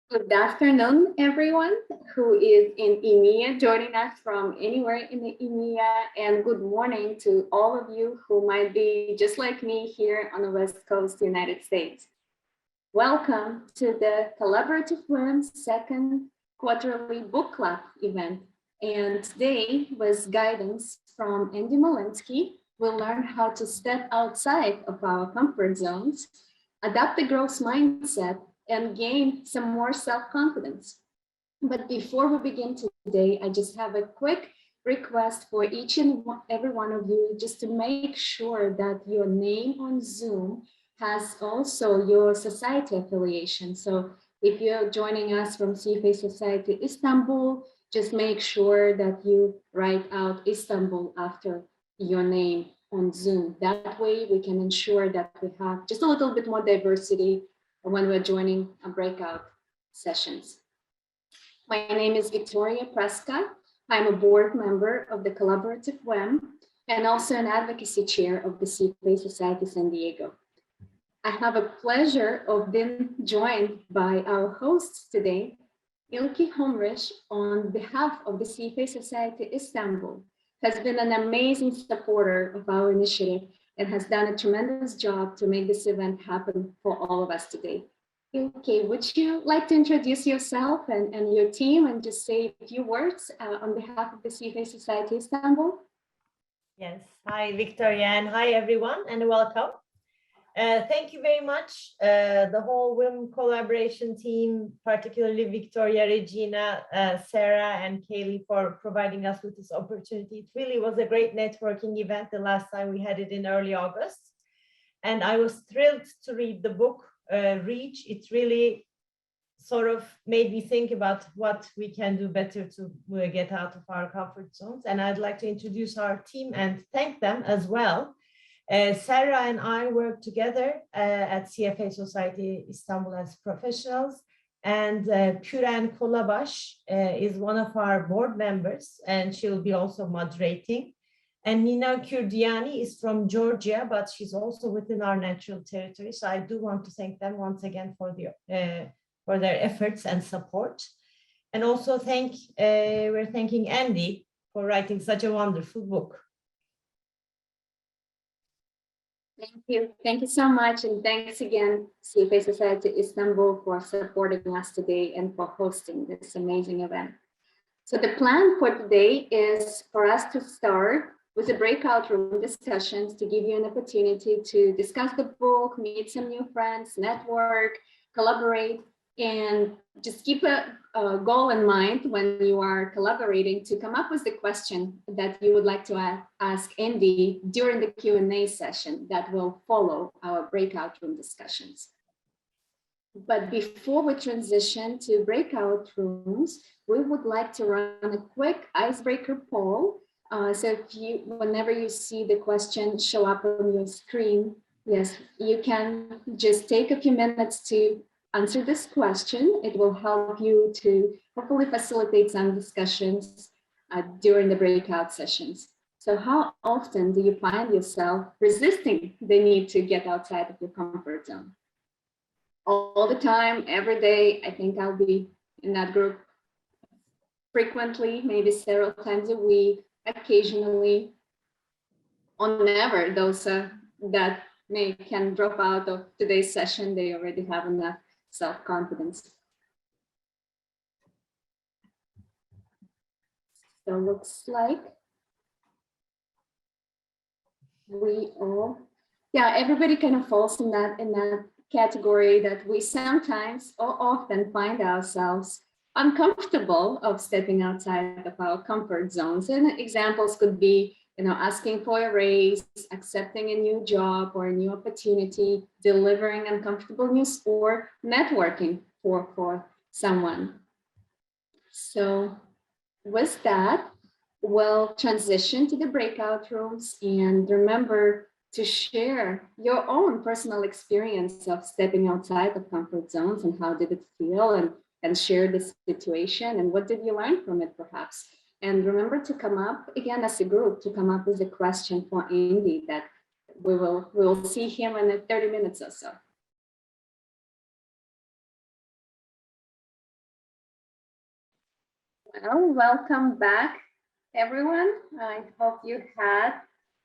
Good afternoon, everyone who is in EMEA, joining us from anywhere in the EMEA, and good morning to all of you who might be just like me here on the West Coast, United States. Welcome to the Collaborative WIM second quarterly book club event. And today, with guidance from Andy Molinsky, we'll learn how to step outside of our comfort zones, adapt the growth mindset, and gain some more self-confidence. But before we begin today, I just have a quick request for each and every one of you just to make sure that your name on Zoom has also your society affiliation. So if you're joining us from CFA Society Istanbul, just make sure that you write out Istanbul after your name on Zoom. That way we can ensure that we have just a little bit more diversity when we're joining a breakout sessions. My name is Victoria Preska. I'm a board member of the Collaborative WIM and also an advocacy chair of the CFA Society San Diego. I have a pleasure of being joined by our hosts today, Ilki Homrich, on behalf of the CFA Society Istanbul, has been an amazing supporter of our initiative and has done a tremendous job to make this event happen for all of us today. Okay, would you like to introduce yourself and your team and just say a few words on behalf of the CFA Society Istanbul? Yes, hi Victoria and hi everyone and welcome. Thank you very much, the whole WIM collaboration team, particularly Victoria, Regina, Sarah, and Kaylee for providing us with this opportunity. It really was a great networking event the last time we had it in early August. And I was thrilled to read the book, Reach. It really sort of made me think about what we can do better to get out of our comfort zones. And I'd like to introduce our team and thank them as well. Sarah and I work together at CFA Society Istanbul as professionals, and Püren Kolabaş is one of our board members, and she'll be also moderating. And Nina Kurdiani is from Georgia, but she's also within our natural territory. So I do want to thank them once again for their efforts and support. And also we're thanking Andy for writing such a wonderful book. Thank you so much, and thanks again, CFA Society Istanbul, for supporting us today and for hosting this amazing event. So the plan for today is for us to start with the breakout room discussions to give you an opportunity to discuss the book, meet some new friends, network, collaborate, and just keep a goal in mind when you are collaborating to come up with the question that you would like to ask Andy during the Q&A session that will follow our breakout room discussions. But before we transition to breakout rooms, we would like to run a quick icebreaker poll. So whenever you see the question show up on your screen, yes, you can just take a few minutes to answer this question. It will help you to hopefully facilitate some discussions during the breakout sessions. So how often do you find yourself resisting the need to get outside of your comfort zone? All the time, every day. I think I'll be in that group frequently, maybe several times a week, occasionally, or never. Those that can drop out of today's session, they already have enough self-confidence. So looks like we all, everybody kind of falls in that category that we sometimes or often find ourselves uncomfortable of stepping outside of our comfort zones. And examples could be, asking for a raise, accepting a new job or a new opportunity, delivering uncomfortable news, or networking for someone. So with that, we'll transition to the breakout rooms, and remember to share your own personal experience of stepping outside of comfort zones and how did it feel, and share the situation and what did you learn from it perhaps. And remember to come up again as a group to come up with a question for Andy that we will see him in 30 minutes or so. Well, welcome back, everyone. I hope you had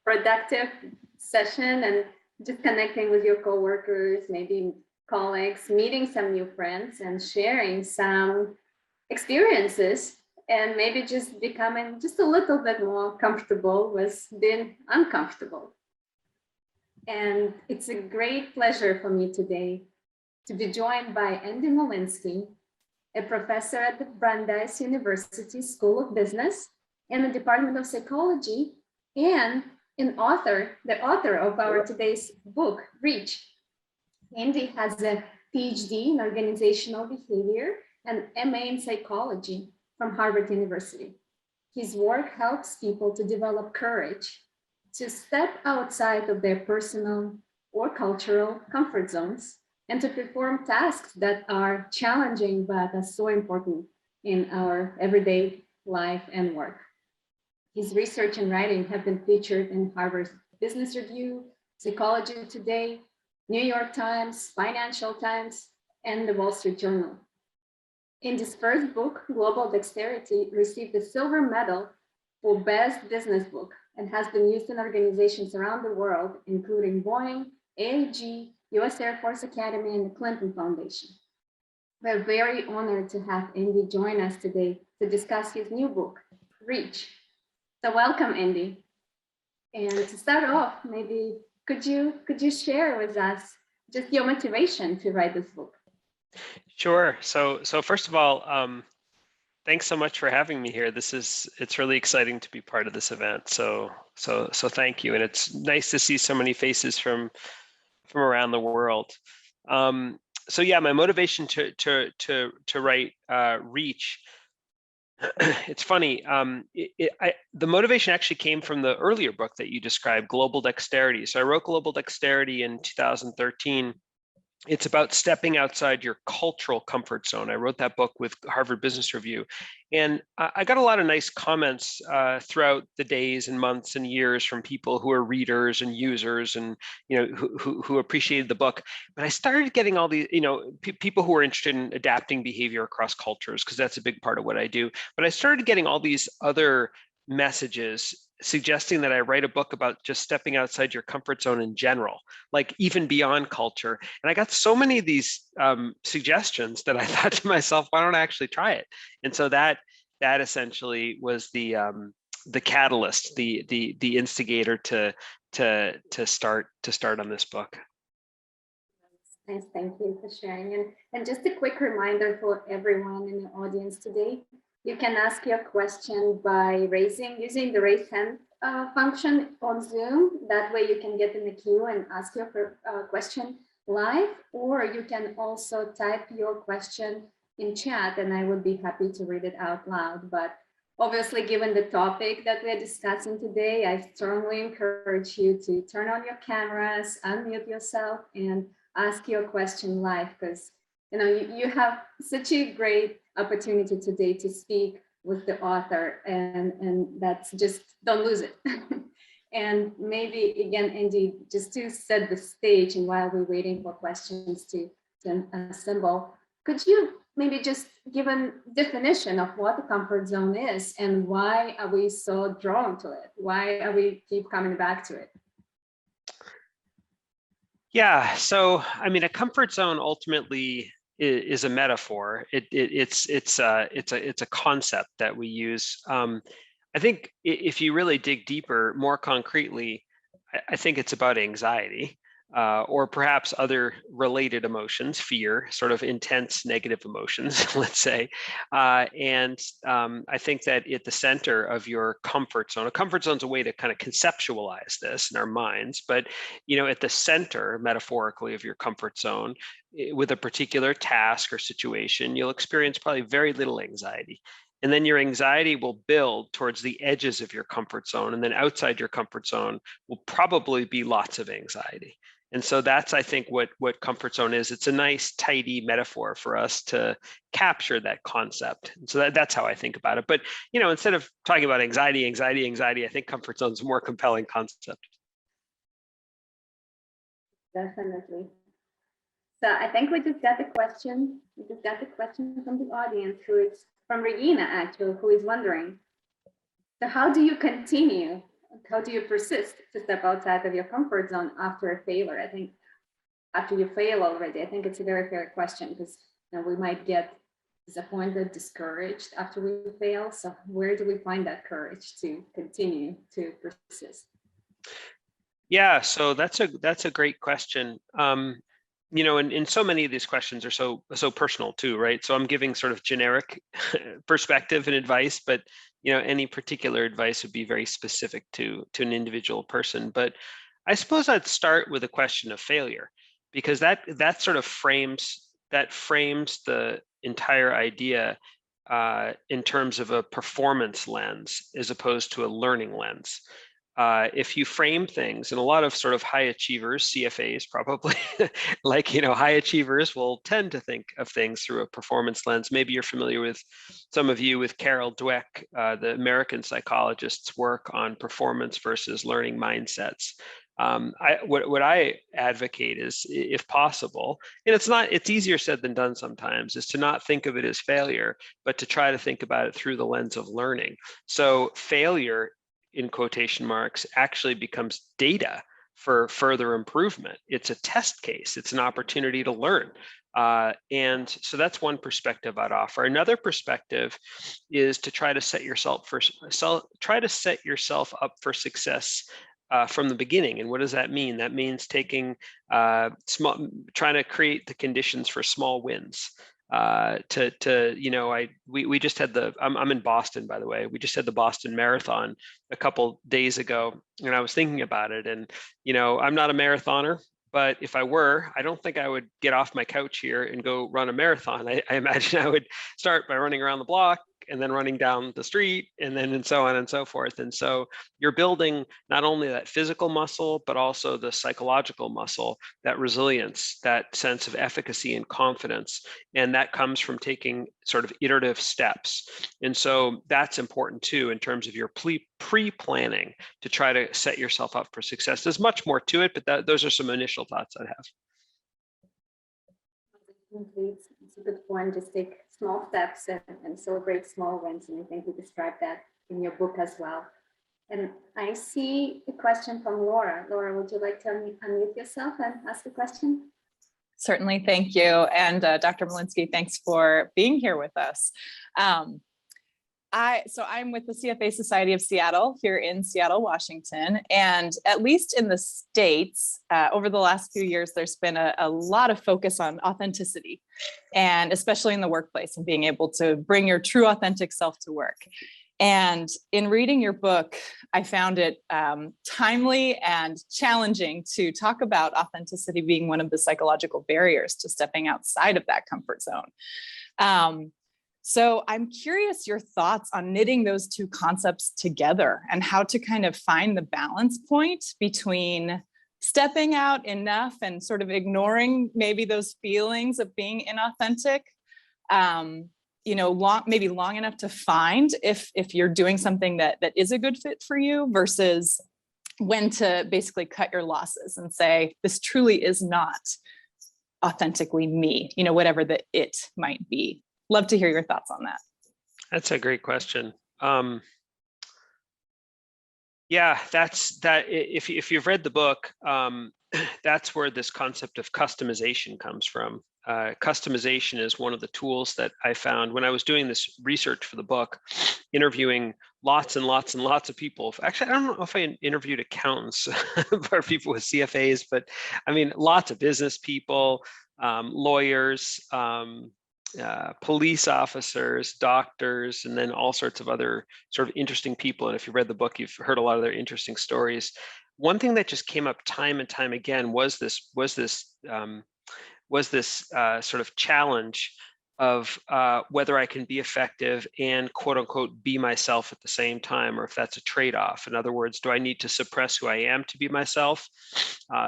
productive session and just connecting with your coworkers, maybe colleagues, meeting some new friends and sharing some experiences and maybe just becoming just a little bit more comfortable with being uncomfortable. And it's a great pleasure for me today to be joined by Andy Molinsky, a professor at the Brandeis University School of Business in the Department of Psychology, and the author of our today's book, Reach. Andy has a PhD in organizational behavior and MA in psychology from Harvard University. His work helps people to develop courage to step outside of their personal or cultural comfort zones and to perform tasks that are challenging but are so important in our everyday life and work. His research and writing have been featured in Harvard Business Review, Psychology Today, New York Times, Financial Times, and the Wall Street Journal. In his first book, Global Dexterity received the silver medal for best business book and has been used in organizations around the world, including Boeing, AIG, US Air Force Academy, and the Clinton Foundation. We're very honored to have Andy join us today to discuss his new book, Reach. So welcome, Andy. And to start off, maybe could you share with us just your motivation to write this book? Sure. So first of all, thanks so much for having me here. It's really exciting to be part of this event. So thank you. And it's nice to see so many faces from around the world. So yeah, my motivation to write Reach. It's funny. The motivation actually came from the earlier book that you described, Global Dexterity. So I wrote Global Dexterity in 2013. It's about stepping outside your cultural comfort zone. I wrote that book with Harvard Business Review, and I got a lot of nice comments throughout the days and months and years from people who are readers and users, and who appreciated the book. But I started getting all these, people who are interested in adapting behavior across cultures, because that's a big part of what I do. But I started getting all these other messages suggesting that I write a book about just stepping outside your comfort zone in general, like even beyond culture. And I got so many of these suggestions that I thought to myself, why don't I actually try it? And so that essentially was the catalyst, the instigator to start on this book. Nice, thank you for sharing. And just a quick reminder for everyone in the audience today, you can ask your question by using the raise hand function on Zoom. That way you can get in the queue and ask your question live, or you can also type your question in chat and I would be happy to read it out loud. But obviously, given the topic that we're discussing today, I strongly encourage you to turn on your cameras, unmute yourself, and ask your question live, because you have such a great opportunity today to speak with the author, and that's just, don't lose it. And maybe again, Andy, just to set the stage and while we're waiting for questions to assemble, could you maybe just give a definition of what the comfort zone is and why are we so drawn to it? Why are we keep coming back to it? Yeah, so I mean, a comfort zone ultimately is a metaphor. It's a concept that we use. I think if you really dig deeper, more concretely, I think it's about anxiety, or perhaps other related emotions, fear, sort of intense negative emotions, let's say. And I think that at the center of your comfort zone, a comfort zone is a way to kind of conceptualize this in our minds, but at the center, metaphorically, of your comfort zone, with a particular task or situation, you'll experience probably very little anxiety. And then your anxiety will build towards the edges of your comfort zone. And then outside your comfort zone will probably be lots of anxiety. And so that's, I think, what comfort zone is. It's a nice, tidy metaphor for us to capture that concept. And so that's how I think about it. But, instead of talking about anxiety, I think comfort zone is a more compelling concept. Definitely. So I think we just got the question. We just got the question from the audience, who is from Regina, actually, who is wondering, so how do you continue? How do you persist to step outside of your comfort zone after a failure? I think after you fail already, I think it's a very fair question, because we might get disappointed, discouraged after we fail. So where do we find that courage to continue to persist? Yeah, so that's a great question. You know, and so many of these questions are so personal too, right? So I'm giving sort of generic perspective and advice, but you know, any particular advice would be very specific to an individual person. But I suppose I'd start with a question of failure, because that sort of frames the entire idea in terms of a performance lens as opposed to a learning lens. If you frame things, and a lot of sort of high achievers, CFAs probably, like, you know, high achievers will tend to think of things through a performance lens. Maybe you're familiar with, some of you, with Carol Dweck, the American psychologist's work on performance versus learning mindsets. What I advocate is, if possible, and it's easier said than done sometimes, is to not think of it as failure, but to try to think about it through the lens of learning. So failure, in quotation marks, actually becomes data for further improvement. It's a test case. It's an opportunity to learn. And so that's one perspective I'd offer. Another perspective is to try to set yourself up for success from the beginning. And what does that mean? That means taking trying to create the conditions for small wins. You know, we just had I'm in Boston, by the way. We just had the Boston Marathon a couple days ago, and I was thinking about it. And you know, I'm not a marathoner, but if I were, I don't think I would get off my couch here and go run a marathon. I imagine I would start by running around the block, and then running down the street, and so on and so forth. And so you're building not only that physical muscle, but also the psychological muscle, that resilience, that sense of efficacy and confidence. And that comes from taking sort of iterative steps. And so that's important too, in terms of your pre-planning to try to set yourself up for success. There's much more to it, but those are some initial thoughts I'd have. It's a good point. Just take small steps and celebrate small wins. And I think you described that in your book as well. And I see a question from Laura. Laura, would you like to unmute yourself and ask a question? Certainly, thank you. And Dr. Molinsky, thanks for being here with us. I'm with the CFA Society of Seattle here in Seattle, Washington. And at least in the States, over the last few years, there's been a lot of focus on authenticity, and especially in the workplace, and being able to bring your true authentic self to work. And in reading your book, I found it timely and challenging to talk about authenticity being one of the psychological barriers to stepping outside of that comfort zone. So I'm curious your thoughts on knitting those two concepts together, and how to kind of find the balance point between stepping out enough and sort of ignoring maybe those feelings of being inauthentic, you know, maybe long enough to find if you're doing something that is a good fit for you, versus when to basically cut your losses and say, this truly is not authentically me, you know, whatever the it might be. Love to hear your thoughts on that. That's a great question. Yeah, if you've read the book, that's where this concept of customization comes from. Customization is one of the tools that I found when I was doing this research for the book, interviewing lots and lots and lots of people. Actually, I don't know if I interviewed accountants or people with CFAs, but I mean, lots of business people, lawyers, police officers, doctors, and then all sorts of other sort of interesting people. And if you read the book, you've heard a lot of their interesting stories. One thing that just came up time and time again was this sort of challenge of whether I can be effective and quote unquote be myself at the same time, or if that's a trade-off. In other words, do I need to suppress who I am to be myself?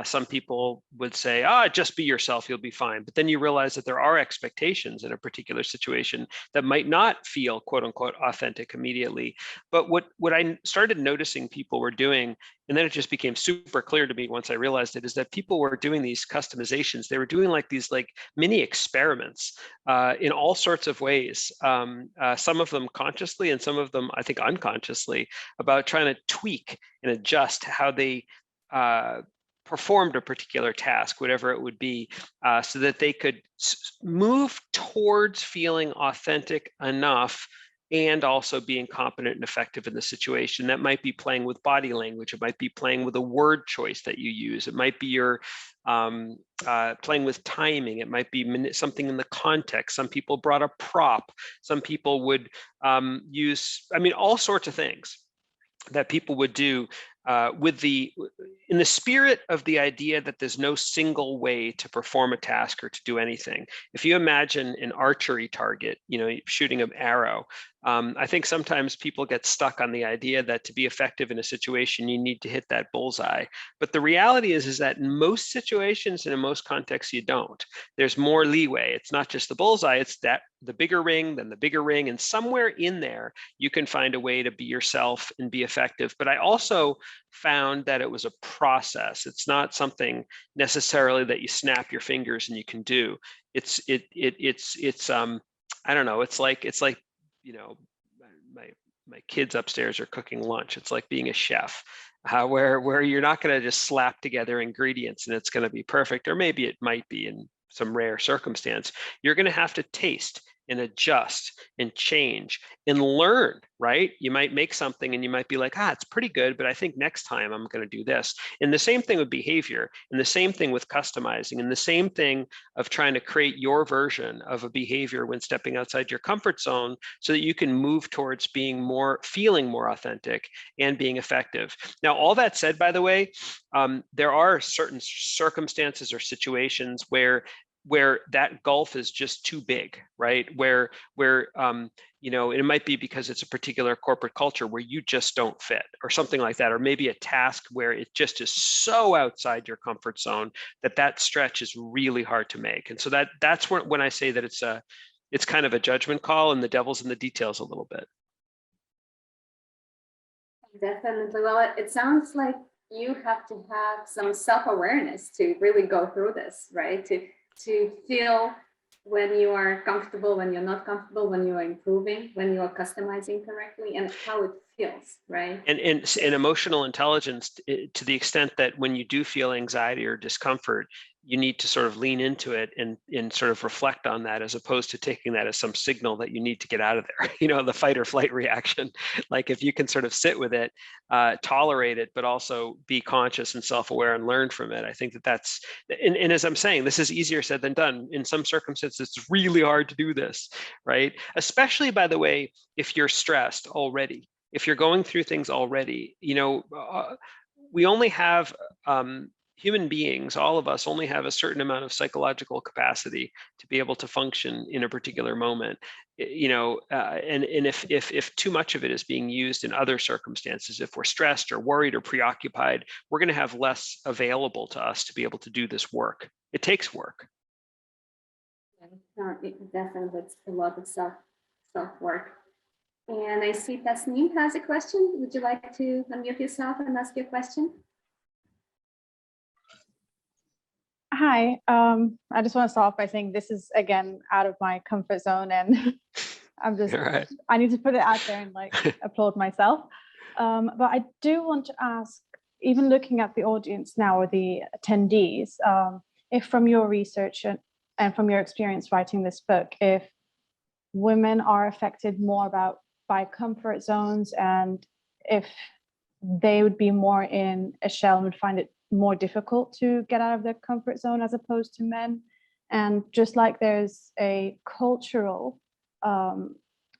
Some people would say, just be yourself, you'll be fine. But then you realize that there are expectations in a particular situation that might not feel quote unquote authentic immediately. But what I started noticing people were doing and then it just became super clear to me once I realized it, is that people were doing these customizations. They were doing like these like mini experiments in all sorts of ways. Some of them consciously and some of them, I think, unconsciously, about trying to tweak and adjust how they performed a particular task, whatever it would be, so that they could move towards feeling authentic enough and also being competent and effective in the situation. That might be playing with body language. It might be playing with a word choice that you use. It might be your playing with timing. It might be something in the context. Some people brought a prop. Some people would use, I mean, all sorts of things that people would do in the spirit of the idea that there's no single way to perform a task or to do anything. If you imagine an archery target, you know, shooting an arrow, I think sometimes people get stuck on the idea that to be effective in a situation, you need to hit that bullseye. But the reality is that in most situations and in most contexts, you don't. There's more leeway. It's not just the bullseye, it's that the bigger ring, then the bigger ring, and somewhere in there, you can find a way to be yourself and be effective. But I also found that it was a process. It's not something necessarily that you snap your fingers and you can do. It's I don't know. It's like, you know, my kids upstairs are cooking lunch. It's like being a chef, where you're not going to just slap together ingredients and it's going to be perfect, or maybe it might be in some rare circumstance. You're going to have to taste and adjust and change and learn, right? You might make something and you might be like, it's pretty good, but I think next time I'm going to do this. And the same thing with behavior, and the same thing with customizing, and the same thing of trying to create your version of a behavior when stepping outside your comfort zone so that you can move towards feeling more authentic and being effective. Now, all that said, by the way, there are certain circumstances or situations where that gulf is just too big, right? Where you know, it might be because it's a particular corporate culture where you just don't fit, or something like that, or maybe a task where it just is so outside your comfort zone that stretch is really hard to make. And so that's when I say that it's kind of a judgment call, and the devil's in the details a little bit. Definitely. Well, it sounds like you have to have some self-awareness to really go through this, right? To feel when you are comfortable, when you're not comfortable, when you are improving, when you are customizing correctly, and how it feels, right? And emotional intelligence, to the extent that when you do feel anxiety or discomfort, you need to sort of lean into it and sort of reflect on that, as opposed to taking that as some signal that you need to get out of there, you know, the fight or flight reaction. Like if you can sort of sit with it, tolerate it, but also be conscious and self-aware and learn from it, I think that's, and as I'm saying, this is easier said than done. In some circumstances, it's really hard to do this, right? Especially, by the way, if you're stressed already, if you're going through things already, you know, we only have, human beings, all of us only have a certain amount of psychological capacity to be able to function in a particular moment, you know, and if too much of it is being used in other circumstances, if we're stressed or worried or preoccupied, we're going to have less available to us to be able to do this work. It takes work. Definitely, it's a lot of self-work. And I see Tasneem has a question. Would you like to unmute yourself and ask your question? Hi, I just want to start off by saying this is, again, out of my comfort zone, and I'm just, Right. I need to put it out there and like applaud myself. But I do want to ask, even looking at the audience now, or the attendees, if from your research and from your experience writing this book, if women are affected more by comfort zones, and if they would be more in a shell and would find it more difficult to get out of their comfort zone as opposed to men. And just like there's a cultural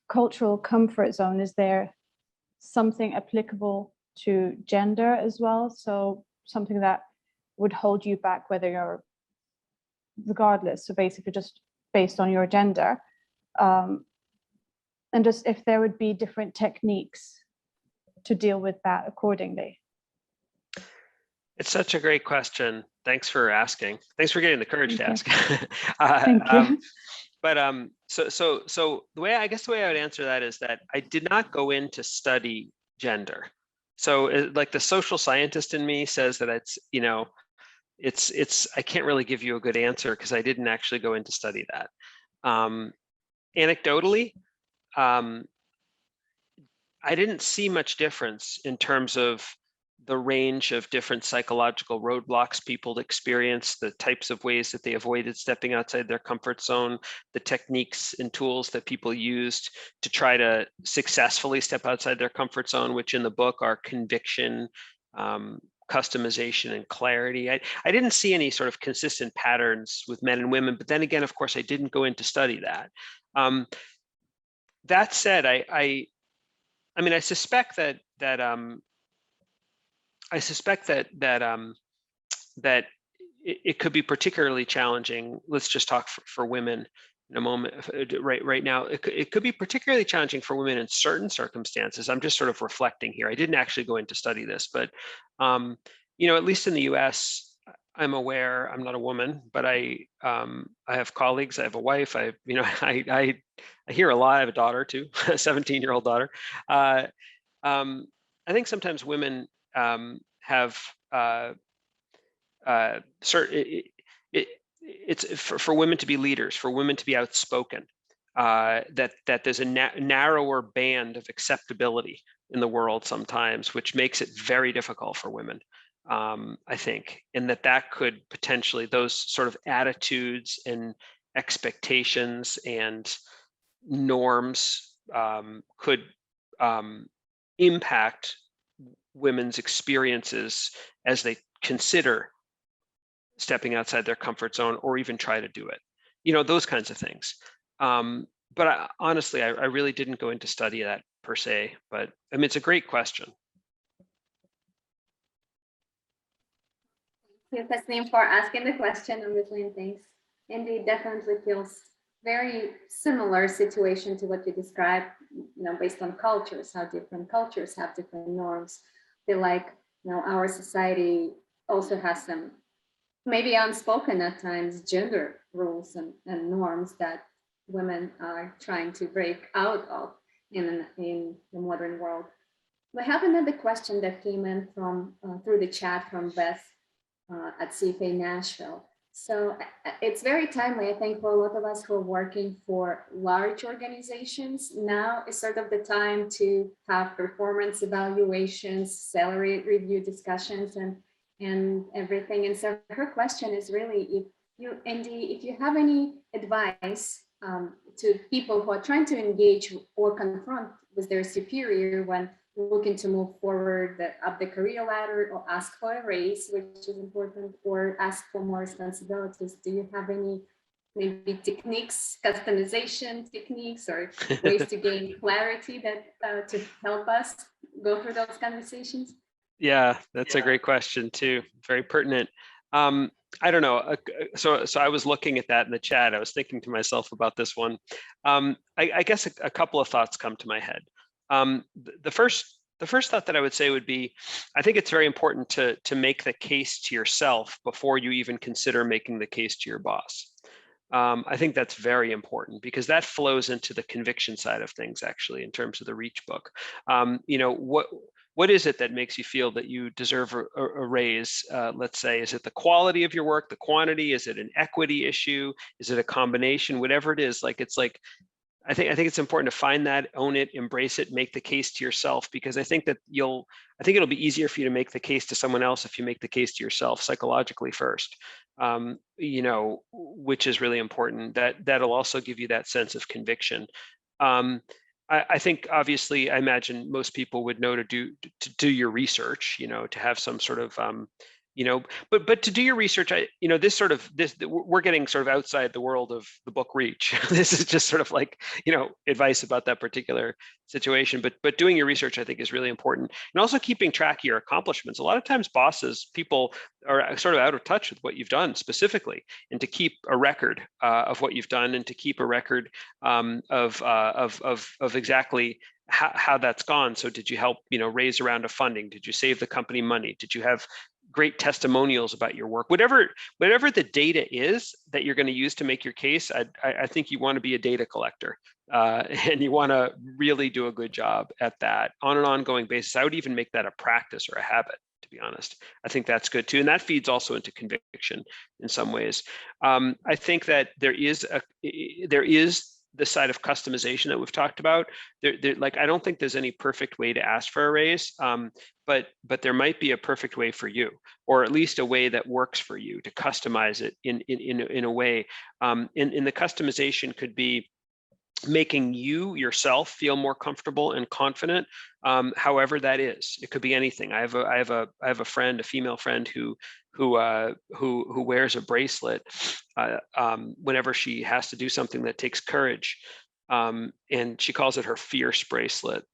comfort zone, is there something applicable to gender as well? So something that would hold you back, whether you're, regardless, so basically just based on your gender, and just if there would be different techniques to deal with that accordingly. It's such a great question. Thanks for asking. Thanks for getting the courage to ask. Thank you. But so the way I would answer that is that I did not go in to study gender. So like the social scientist in me says that it's, I can't really give you a good answer because I didn't actually go in to study that. Anecdotally, I didn't see much difference in terms of the range of different psychological roadblocks people experience, the types of ways that they avoided stepping outside their comfort zone, the techniques and tools that people used to try to successfully step outside their comfort zone, which in the book are conviction, customization, and clarity. I didn't see any sort of consistent patterns with men and women, but then again, of course, I didn't go in to study that. That said, I mean, I suspect that it could be particularly challenging. Let's just talk for women in a moment. Right now, it could be particularly challenging for women in certain circumstances. I'm just sort of reflecting here. I didn't actually go in to study this, but at least in the U.S., I'm aware. I'm not a woman, but I have colleagues. I have a wife. I hear a lot. I have a daughter too, a 17-year-old daughter. I think sometimes women have it's for women to be leaders, for women to be outspoken. That there's a narrower band of acceptability in the world sometimes, which makes it very difficult for women. I think, and that could potentially, those sort of attitudes and expectations and norms could impact women's experiences as they consider stepping outside their comfort zone or even try to do it. Those kinds of things. But honestly, I really didn't go into study that per se, but I mean, it's a great question. Thank you, Tasneem, for asking the question in between things. Indeed, definitely feels very similar situation to what you described, based on cultures, how different cultures have different norms. I feel like, our society also has some maybe unspoken at times gender rules and norms that women are trying to break out of in the modern world. We have another question that came in from through the chat from Beth at CFA Nashville. So it's very timely, I think, for a lot of us who are working for large organizations. Now is sort of the time to have performance evaluations, salary review discussions, and everything. And so her question is really, if you have any advice to people who are trying to engage or confront with their superior when looking to move forward up the career ladder, or ask for a raise, which is important, or ask for more responsibilities. Do you have any maybe techniques, customization techniques, or ways to gain clarity that to help us go through those conversations? Yeah, that's a great question too. Very pertinent. I don't know. So I was looking at that in the chat. I was thinking to myself about this one. I guess a couple of thoughts come to my head. The first thought that I would say would be, I think it's very important to make the case to yourself before you even consider making the case to your boss. I think that's very important because that flows into the conviction side of things, actually, in terms of the Reach book. What is it that makes you feel that you deserve a raise? Let's say, is it the quality of your work, the quantity? Is it an equity issue? Is it a combination? Whatever it is, I think it's important to find that, own it, embrace it, make the case to yourself, because I think it'll be easier for you to make the case to someone else if you make the case to yourself psychologically first, which is really important. That'll also give you that sense of conviction. I think, obviously, I imagine most people would know to do your research, to have some sort of, but to do your research, we're getting sort of outside the world of the book Reach. This is just sort of like, advice about that particular situation. But doing your research, I think, is really important, and also keeping track of your accomplishments. A lot of times, people are sort of out of touch with what you've done specifically, and to keep a record of what you've done, and to keep a record of exactly how that's gone. So did you help, raise a round of funding? Did you save the company money? Did you have great testimonials about your work. Whatever the data is that you're going to use to make your case, I think you want to be a data collector, and you want to really do a good job at that on an ongoing basis. I would even make that a practice or a habit, to be honest. I think that's good too, and that feeds also into conviction in some ways. I think that there is the side of customization that we've talked about. Like, I don't think there's any perfect way to ask for a raise, but there might be a perfect way for you, or at least a way that works for you to customize it in a way. And the customization could be making you yourself feel more comfortable and confident, however that is. It could be anything. I have a friend, a female friend who wears a bracelet whenever she has to do something that takes courage, and she calls it her fierce bracelet.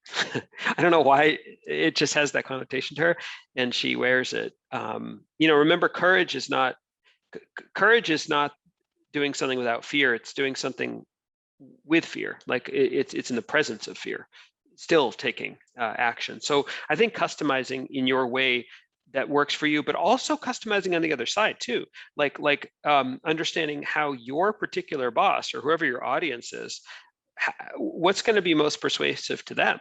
I don't know why, it just has that connotation to her, and she wears it. Remember, courage is not doing something without fear. It's doing something with fear. Like, it's in the presence of fear, still taking action. So I think customizing in your way that works for you, but also customizing on the other side too, like understanding how your particular boss or whoever your audience is, what's going to be most persuasive to them.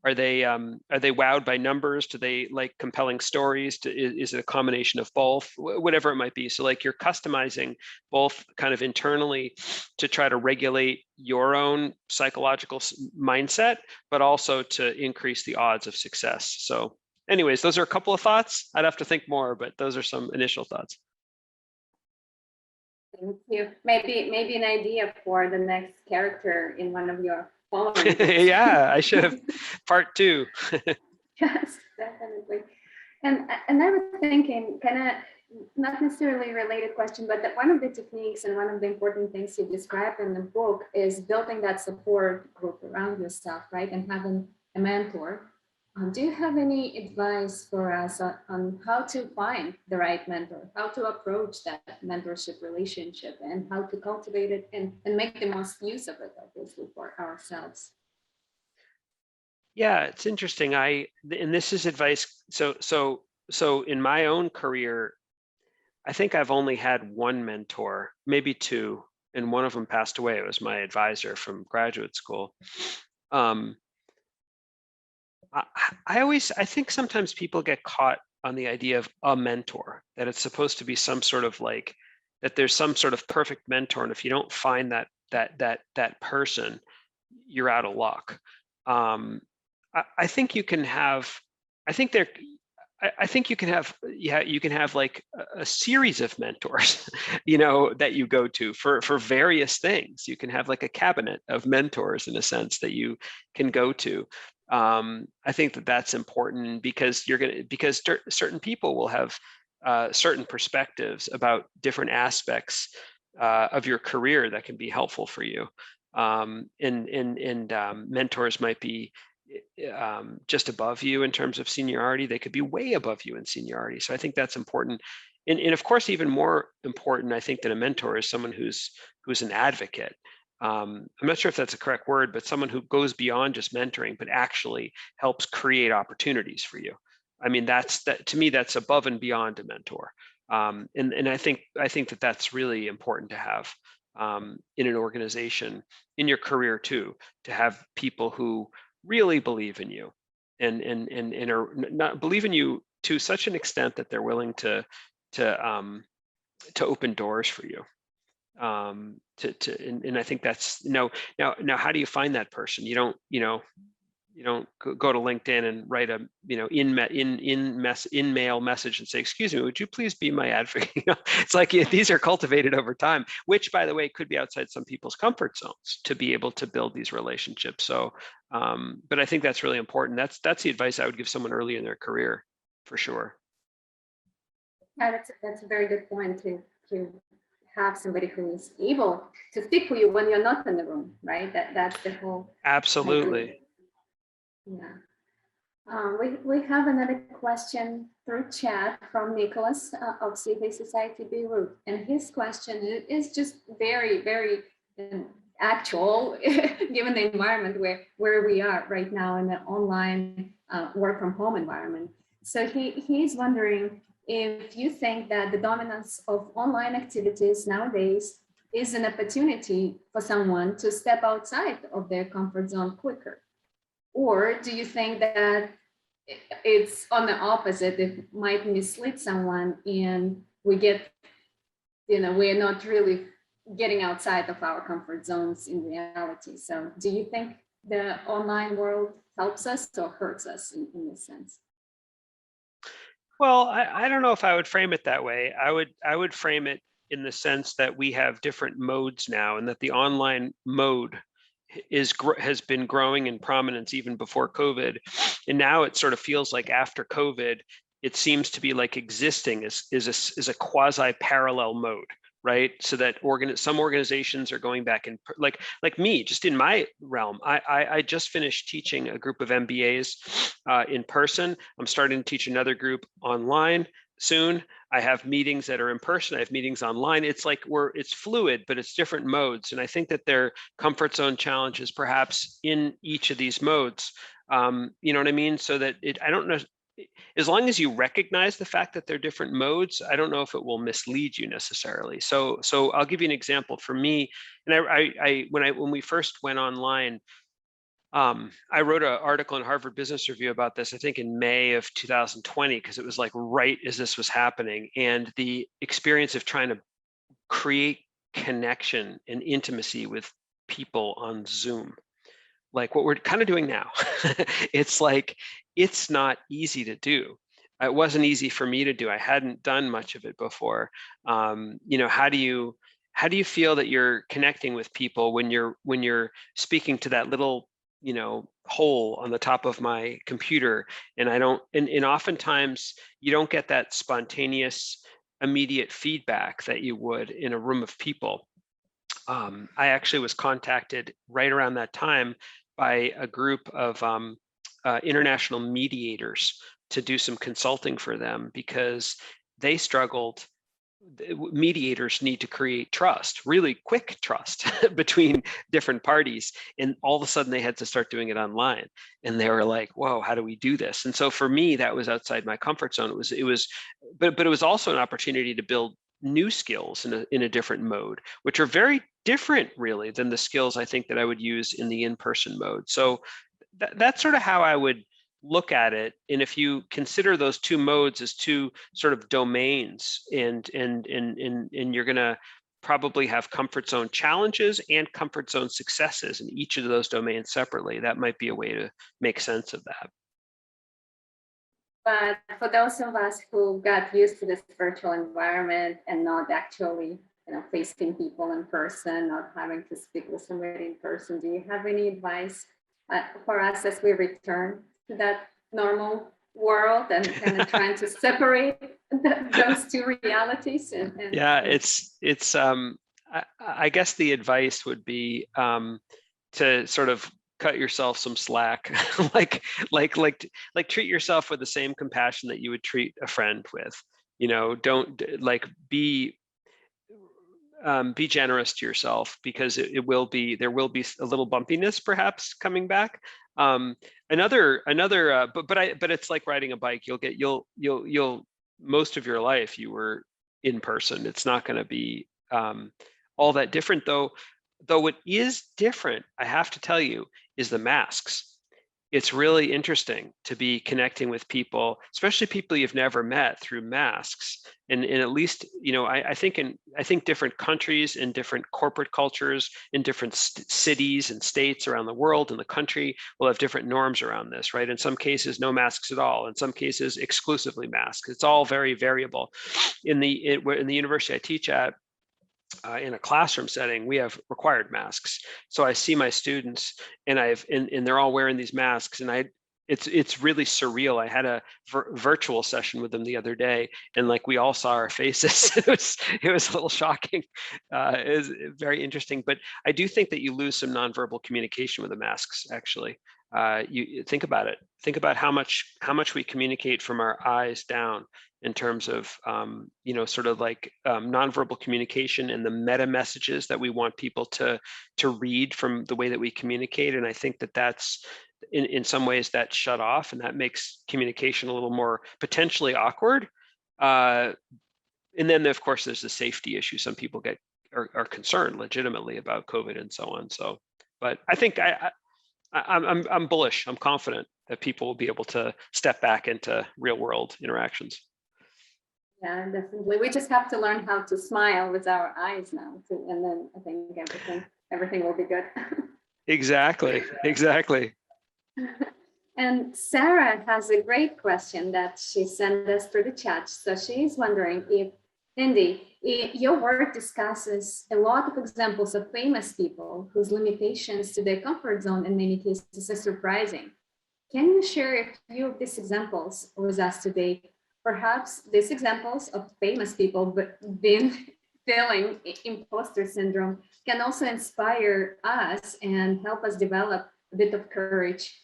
Are they wowed by numbers? Do they like compelling stories? Is it a combination of both? Whatever it might be. So like, you're customizing both kind of internally to try to regulate your own psychological mindset, but also to increase the odds of success. So anyways, those are a couple of thoughts. I'd have to think more, but those are some initial thoughts. Thank you. Maybe an idea for the next character in one of your following books. Yeah, I should have part 2. Yes, definitely. And I was thinking, kind of not necessarily a related question, but that one of the techniques and one of the important things you describe in the book is building that support group around yourself, right? And having a mentor. Do you have any advice for us on how to find the right mentor, how to approach that mentorship relationship, and how to cultivate it and make the most use of it, obviously, for ourselves? Yeah, it's interesting. And this is advice. So in my own career, I think I've only had one mentor, maybe 2, and one of them passed away. It was my advisor from graduate school. I think sometimes people get caught on the idea of a mentor, that it's supposed to be some sort of like, that there's some sort of perfect mentor, and if you don't find that person, you're out of luck. I think you can have, I think you can have like a series of mentors, that you go to for various things. You can have like a cabinet of mentors, in a sense, that you can go to. I think that's important, because certain people will have certain perspectives about different aspects of your career that can be helpful for you. And mentors might be just above you in terms of seniority. They could be way above you in seniority. So I think that's important. And of course, even more important, I think, than a mentor is someone who's an advocate. I'm not sure if that's a correct word, but someone who goes beyond just mentoring, but actually helps create opportunities for you. I mean, to me, that's above and beyond a mentor. And I think that's really important to have in an organization, in your career too, to have people who really believe in you and are not believe in you to such an extent that they're willing to open doors for you. And I think that's, now how do you find that person? You don't go to LinkedIn and write a in-mail message and say, excuse me, would you please be my advocate? It's like, these are cultivated over time, which, by the way, could be outside some people's comfort zones to be able to build these relationships. So but I think that's really important. That's the advice I would give someone early in their career, for sure. Yeah, that's a very good point, to have somebody who is able to speak for you when you're not in the room, right? That's the whole. Absolutely. Yeah. We have another question through chat from Nicholas of CFA Society Beirut, and his question is just very, very actual, given the environment where we are right now in the online work from home environment. So he's wondering if you think that the dominance of online activities nowadays is an opportunity for someone to step outside of their comfort zone quicker. Or do you think that it's on the opposite, it might mislead someone and we get, we're not really getting outside of our comfort zones in reality. So do you think the online world helps us or hurts us in this sense? Well, I don't know if I would frame it that way. I would frame it in the sense that we have different modes now, and that the online mode has been growing in prominence even before COVID, and now it sort of feels like after COVID, it seems to be like existing is a quasi parallel mode, right? So that some organizations are going back in, like me, just in my realm. I just finished teaching a group of MBAs in person. I'm starting to teach another group online soon. I have meetings that are in person. I have meetings online. It's like it's fluid, but it's different modes. And I think that there are comfort zone challenges perhaps in each of these modes. You know what I mean? So that I don't know, as long as you recognize the fact that they're different modes, I don't know if it will mislead you necessarily. So I'll give you an example for me. And when we first went online, I wrote an article in Harvard Business Review about this, I think in May of 2020, because it was like right as this was happening. And the experience of trying to create connection and intimacy with people on Zoom, like what we're kind of doing now. It's like, it's not easy to do. It wasn't easy for me to do. I hadn't done much of it before. How do you feel that you're connecting with people when you're speaking to that little hole on the top of my computer, and and oftentimes you don't get that spontaneous immediate feedback that you would in a room of people. I actually was contacted right around that time by a group of international mediators to do some consulting for them, because they struggled. Mediators need to create trust, really quick trust between different parties, and all of a sudden they had to start doing it online, and they were like, whoa, how do we do this? And so for me, that was outside my comfort zone. But it was also an opportunity to build new skills in a different mode, which are very different really than the skills I think that I would use in the in-person mode. So that's sort of how I would look at it. And if you consider those two modes as two sort of domains, and you're going to probably have comfort zone challenges and comfort zone successes in each of those domains separately, that might be a way to make sense of that. But for those of us who got used to this virtual environment and not actually facing people in person, not having to speak with somebody in person, do you have any advice for us as we return to that normal world and kind of trying to separate those two realities? Yeah, I guess the advice would be to sort of cut yourself some slack, like treat yourself with the same compassion that you would treat a friend with. Don't be generous to yourself, because there will be a little bumpiness perhaps coming back. But it's like riding a bike. You'll most of your life you were in person. It's not going to be all that different, though what is different, I have to tell you, is the masks. It's really interesting to be connecting with people, especially people you've never met, through masks. And at least, I think different countries and different corporate cultures in different cities and states around the world and the country will have different norms around this, right? In some cases, no masks at all. In some cases, exclusively masks. It's all very variable. In the university I teach at, in a classroom setting, we have required masks. So I see my students, and they're all wearing these masks, and it's really surreal. I had a virtual session with them the other day, and like we all saw our faces. It was a little shocking. It was very interesting, but I do think that you lose some nonverbal communication with the masks. Actually, you think about it. Think about how much we communicate from our eyes down, in terms of sort of like nonverbal communication and the meta messages that we want people to read from the way that we communicate. And I think that that's in some ways that's shut off, and that makes communication a little more potentially awkward. And then of course there's the safety issue. Some people are concerned legitimately about COVID and so on. So, but I think I'm bullish. I'm confident that people will be able to step back into real world interactions. Yeah, definitely. We just have to learn how to smile with our eyes now, too, and then I think everything will be good. Exactly. And Sarah has a great question that she sent us through the chat. So she's wondering if, Andy, your work discusses a lot of examples of famous people whose limitations to their comfort zone in many cases are surprising. Can you share a few of these examples with us today? Perhaps these examples of famous people but been feeling imposter syndrome can also inspire us and help us develop a bit of courage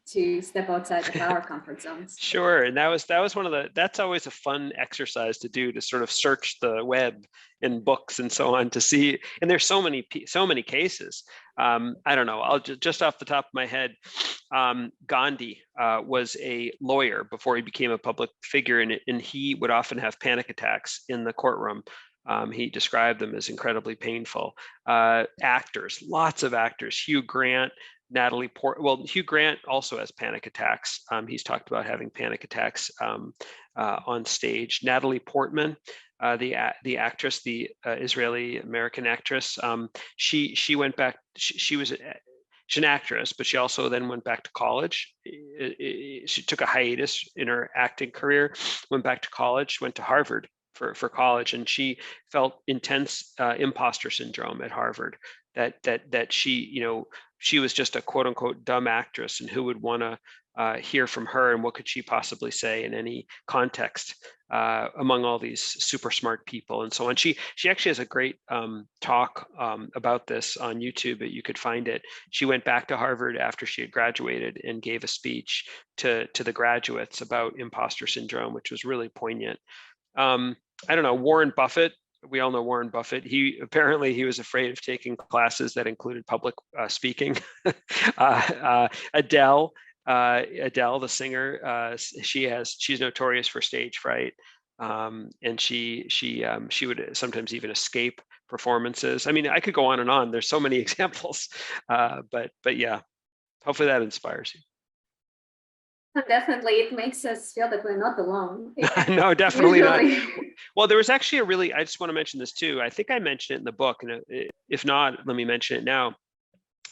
to step outside of our comfort zones. Sure, and that was one of that's always a fun exercise to do, to sort of search the web and books and so on to see. And there's so many cases. I don't know. I'll just off the top of my head, Gandhi was a lawyer before he became a public figure, and he would often have panic attacks in the courtroom. He described them as incredibly painful. Actors, lots of actors. Hugh Grant. Natalie Hugh Grant also has panic attacks. He's talked about having panic attacks on stage. Natalie Portman, the actress, the Israeli American actress, she went back. She's an actress, but she also then went back to college. She took a hiatus in her acting career, went back to college, went to Harvard for college, and she felt intense imposter syndrome at Harvard. That she was just a quote unquote dumb actress, and who would want to hear from her, and what could she possibly say in any context among all these super smart people and so on. She actually has a great talk about this on YouTube, but you could find it. She went back to Harvard after she had graduated and gave a speech to the graduates about imposter syndrome, which was really poignant. I don't know, Warren Buffett. We all know Warren Buffett. He was afraid of taking classes that included public speaking. Adele, the singer, she's notorious for stage fright, and she would sometimes even escape performances. I mean, I could go on and on. There's so many examples, but yeah, hopefully that inspires you. Definitely, it makes us feel that we're not alone. No, definitely not. Well, there was actually I just want to mention this too. I think I mentioned it in the book, and if not, let me mention it now.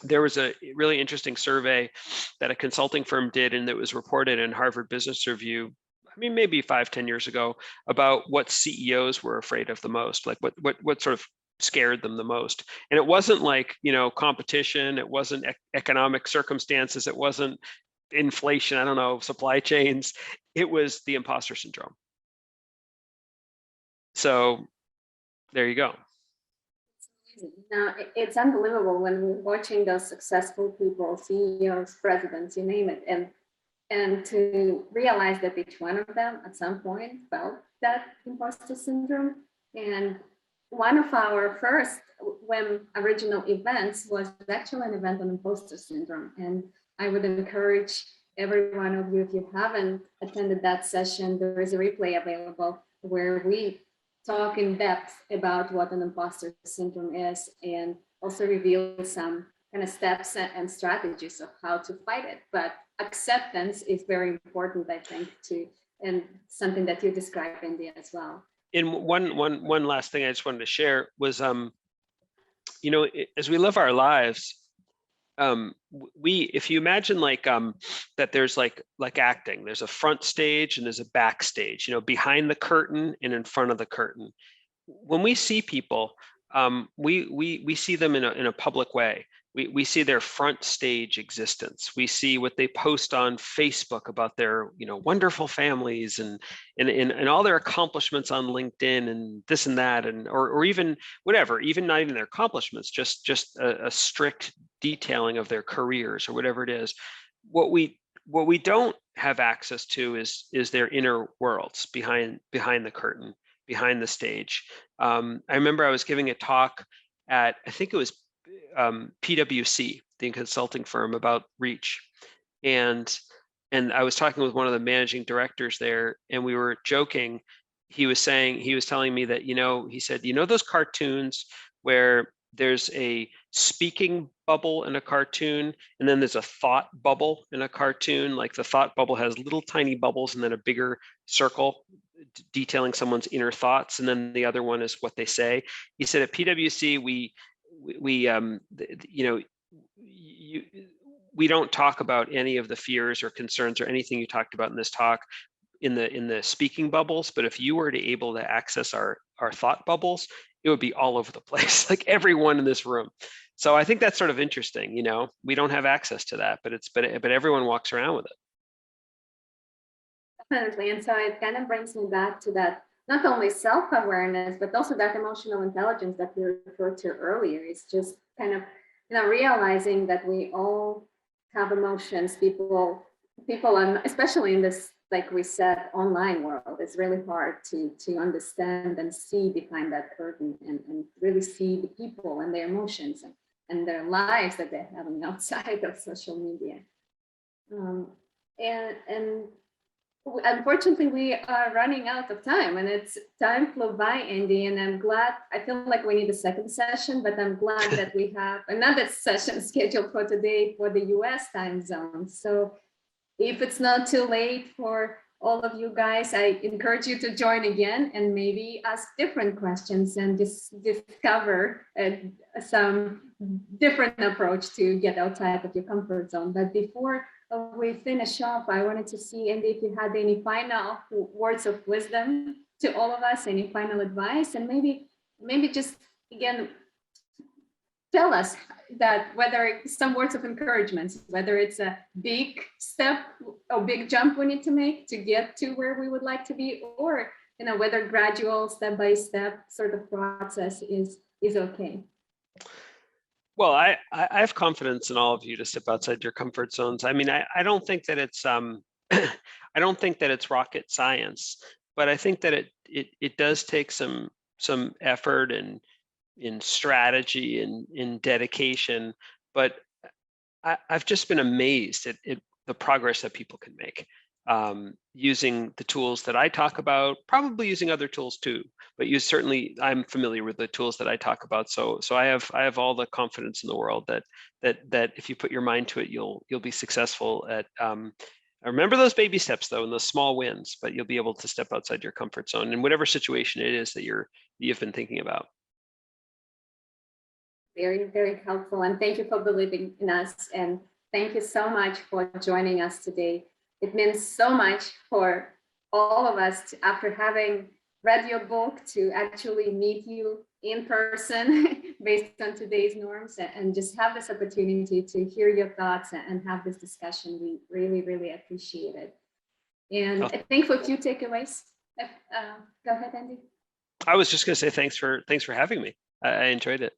There was a really interesting survey that a consulting firm did, and that was reported in Harvard Business Review, I mean, maybe 5-10 years ago, about what CEOs were afraid of the most, like what sort of scared them the most. And it wasn't like, competition, it wasn't economic circumstances, it wasn't inflation, I don't know, supply chains, it was the imposter syndrome. So there you go. Now, it's unbelievable when we're watching those successful people, CEOs, presidents, you name it, and to realize that each one of them at some point felt that imposter syndrome. And one of our first WIM original events was actually an event on imposter syndrome. And I would encourage every one of you, if you haven't attended that session, there is a replay available where we talk in depth about what an imposter syndrome is, and also reveal some kind of steps and strategies of how to fight it. But acceptance is very important, I think, too, and something that you described, India, as well. And one last thing I just wanted to share was, as we live our lives, if you imagine that there's like acting, there's a front stage and there's a backstage, behind the curtain and in front of the curtain. When we see people, we see them in a public way. We see their front stage existence. We see what they post on Facebook about their, wonderful families and all their accomplishments on LinkedIn and this and that, and or even whatever, even not even their accomplishments, just a strict detailing of their careers or whatever it is. What we don't have access to is their inner worlds behind the curtain, behind the stage. I remember I was giving a talk at, I think it was PwC, the consulting firm, about reach. and I was talking with one of the managing directors there, and we were joking. He was telling me that, he said, those cartoons where there's a speaking bubble in a cartoon, and then there's a thought bubble in a cartoon. Like the thought bubble has little tiny bubbles and then a bigger circle detailing someone's inner thoughts, and then the other one is what they say. He said at PwC, we don't talk about any of the fears or concerns or anything you talked about in this talk in the speaking bubbles, but if you were to able to access our thought bubbles, it would be all over the place, like everyone in this room. So I think that's sort of interesting. We don't have access to that, but everyone walks around with it. Definitely. And so it kind of brings me back to that, not only self-awareness, but also that emotional intelligence that we referred to earlier. It's just kind of, realizing that we all have emotions. People, especially in this, like we said, online world, it's really hard to understand and see behind that curtain and really see the people and their emotions and their lives that they have on the outside of social media. And unfortunately, we are running out of time, and time flew by, Andy, and I'm glad. I feel like we need a second session, but I'm glad that we have another session scheduled for today for the US time zone. So if it's not too late for all of you guys, I encourage you to join again and maybe ask different questions and just discover some different approach to get outside of your comfort zone. But before we finish off, I wanted to see, Andy, if you had any final words of wisdom to all of us, any final advice, and maybe just again tell us that whether some words of encouragement, whether it's a big step or big jump we need to make to get to where we would like to be, or whether gradual step by step sort of process is okay. Well, I have confidence in all of you to step outside your comfort zones. I mean, I don't think that it's I don't think that it's rocket science, but I think that it does take some effort and in strategy and in dedication. But I've just been amazed at the progress that people can make using the tools that I talk about, probably using other tools too, but I'm familiar with the tools that I talk about. So I have all the confidence in the world that if you put your mind to it, you'll be successful at remember those baby steps though, and those small wins, but you'll be able to step outside your comfort zone in whatever situation it is that you've been thinking about. Very, very helpful. And thank you for believing in us. And thank you so much for joining us today. It means so much for all of us after having read your book to actually meet you in person based on today's norms and just have this opportunity to hear your thoughts and have this discussion. We really, really appreciate it. And I think for a few takeaways, go ahead, Andy. I was just going to say thanks for having me. I enjoyed it.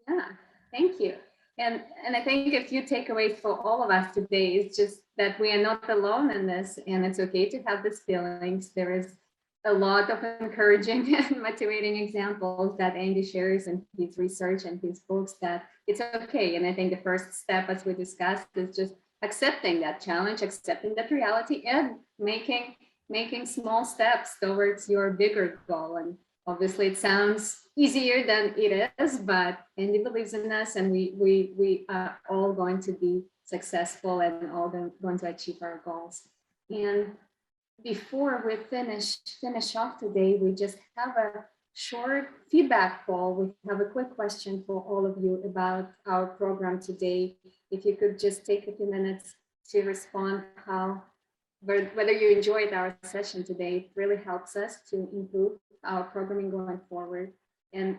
Yeah, thank you. And I think a few takeaways for all of us today is just that we are not alone in this, and it's okay to have these feelings. There is a lot of encouraging and motivating examples that Andy shares in his research and his books that it's okay. And I think the first step, as we discussed, is just accepting that challenge, accepting that reality, and making small steps towards your bigger goal. And obviously it sounds easier than it is, but Andy believes in us, and we are all going to be successful and all going to achieve our goals. And before we finish off today, we just have a short feedback call. We have a quick question for all of you about our program today. If you could just take a few minutes to respond whether you enjoyed our session today. It really helps us to improve our programming going forward. And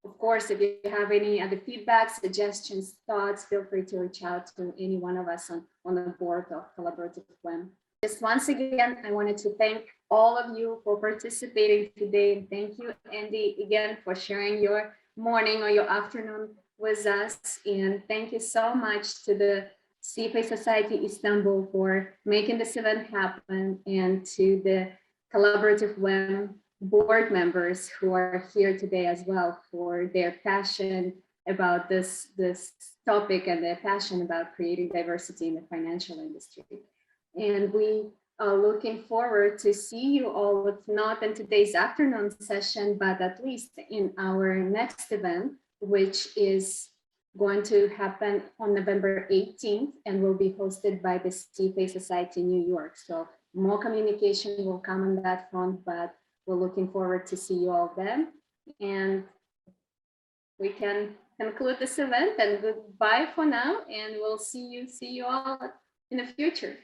of course, if you have any other feedback, suggestions, thoughts, feel free to reach out to any one of us on the board of Collaborative WIM. Just once again, I wanted to thank all of you for participating today. And thank you, Andy, again, for sharing your morning or your afternoon with us. And thank you so much to the CFA Society Istanbul for making this event happen, and to the Collaborative WIM board members who are here today as well for their passion about this topic and their passion about creating diversity in the financial industry. And we are looking forward to see you all, if not in today's afternoon session, but at least in our next event, which is going to happen on November 18th and will be hosted by the CFA Society in New York. So more communication will come on that front, but we're looking forward to see you all then. And we can conclude this event, and goodbye for now, and we'll see you all in the future.